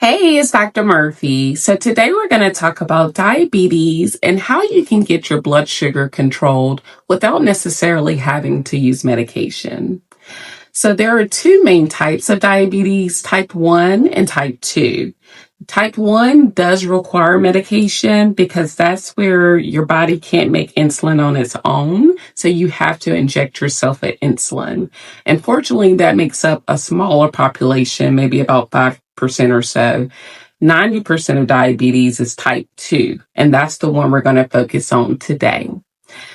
Hey, it's Dr. Murphy. So today we're going to talk about diabetes and how you can get your blood sugar controlled without necessarily having to use medication. So there are two main types of diabetes, type 1 and type 2. Type 1 does require medication because that's where your body can't make insulin on its own. So you have to inject yourself with insulin. And fortunately, that makes up a smaller population, maybe about 5% or so. 90% of diabetes is type 2, and that's the one we're going to focus on today.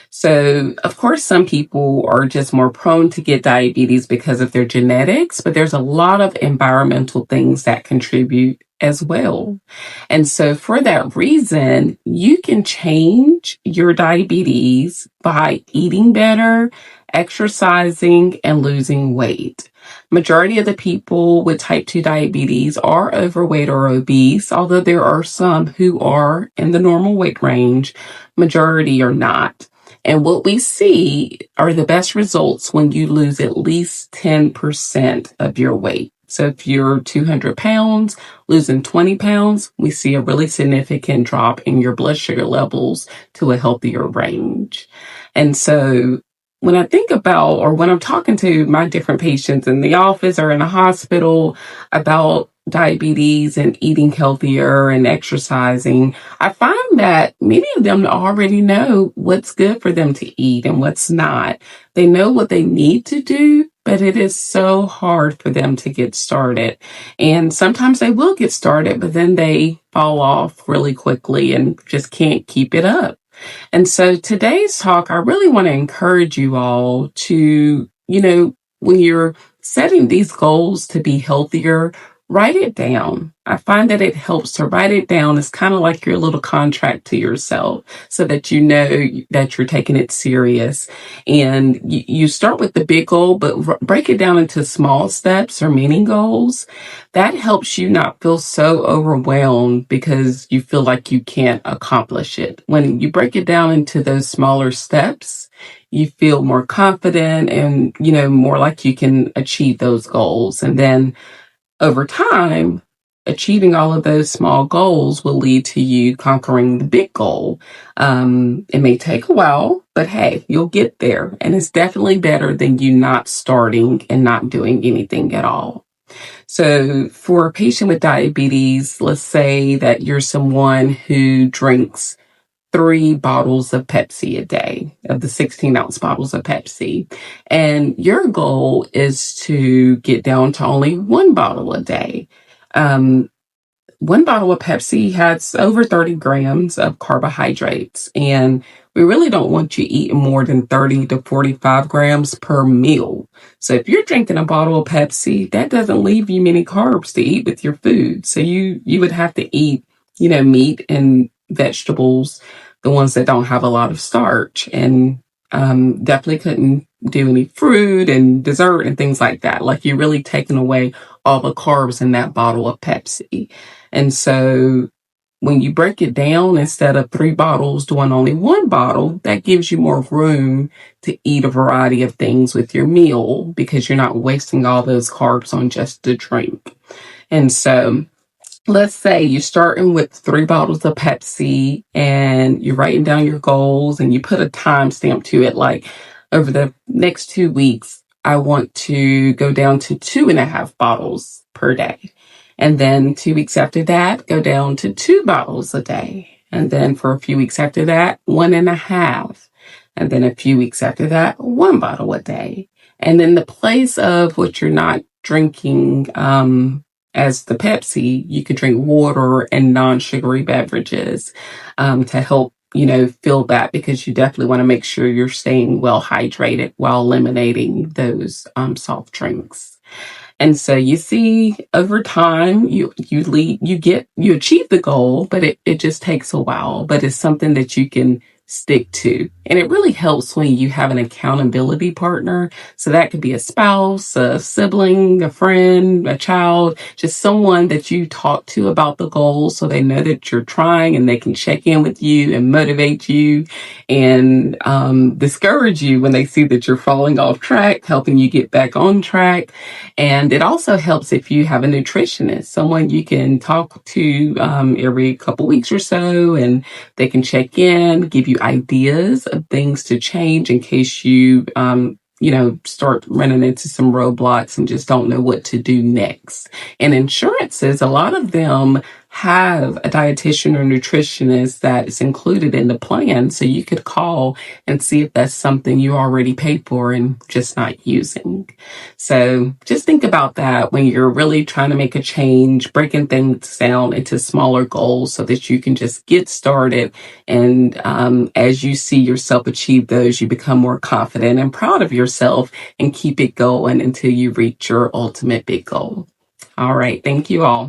So, of course, some people are just more prone to get diabetes because of their genetics, but there's a lot of environmental things that contribute as well. And so for that reason, you can change your diabetes by eating better, exercising, and losing weight. Majority of the people with type 2 diabetes are overweight or obese, although there are some who are in the normal weight range. Majority are not. And what we see are the best results when you lose at least 10% of your weight. So if you're 200 pounds, losing 20 pounds, we see a really significant drop in your blood sugar levels to a healthier range. And so when I think about, or when I'm talking to my different patients in the office or in a hospital about diabetes and eating healthier and exercising, I find that many of them already know what's good for them to eat and what's not. They know what they need to do, but it is so hard for them to get started. And sometimes they will get started, but then they fall off really quickly and just can't keep it up. And so today's talk, I really want to encourage you all to, when you're setting these goals to be healthier, write it down. I find that it helps to write it down. It's kind of like your little contract to yourself so that you know that you're taking it serious. And you start with the big goal, but break it down into small steps or mini goals. That helps you not feel so overwhelmed because you feel like you can't accomplish it. When you break it down into those smaller steps, you feel more confident and, more like you can achieve those goals. And then over time, achieving all of those small goals will lead to you conquering the big goal. It may take a while, but hey, you'll get there. And it's definitely better than you not starting and not doing anything at all. So for a patient with diabetes, let's say that you're someone who drinks 3 bottles of Pepsi a day, of the 16-ounce bottles of Pepsi. And your goal is to get down to only 1 bottle a day. 1 bottle of Pepsi has over 30 grams of carbohydrates, and we really don't want you eating more than 30 to 45 grams per meal. So if you're drinking a bottle of Pepsi, that doesn't leave you many carbs to eat with your food. So you would have to eat, meat and vegetables, the ones that don't have a lot of starch, and definitely couldn't do any fruit and dessert and things like that. Like you're really taking away all the carbs in that bottle of Pepsi. And so when you break it down, instead of 3 bottles doing only 1 bottle, that gives you more room to eat a variety of things with your meal because you're not wasting all those carbs on just the drink. And so let's say you're starting with 3 bottles of Pepsi and you're writing down your goals and you put a timestamp to it, like over the next 2 weeks, I want to go down to 2.5 bottles per day. And then 2 weeks after that, go down to 2 bottles a day. And then for a few weeks after that, 1.5. And then a few weeks after that, 1 bottle a day. And in the place of what you're not drinking, as the Pepsi, you could drink water and non-sugary beverages to help, fill that, because you definitely want to make sure you're staying well hydrated while eliminating those soft drinks. And so you see over time, you achieve the goal, but it just takes a while. But it's something that you can stick to. And it really helps when you have an accountability partner. So that could be a spouse, a sibling, a friend, a child, just someone that you talk to about the goals so they know that you're trying and they can check in with you and motivate you and discourage you when they see that you're falling off track, helping you get back on track. And it also helps if you have a nutritionist, someone you can talk to every couple weeks or so, and they can check in, give you ideas of things to change in case you, start running into some roadblocks and just don't know what to do next. And insurances, a lot of them have a dietitian or nutritionist that is included in the plan. So you could call and see if that's something you already paid for and just not using. So just think about that when you're really trying to make a change, breaking things down into smaller goals so that you can just get started. And as you see yourself achieve those, you become more confident and proud of yourself and keep it going until you reach your ultimate big goal. All right. Thank you all.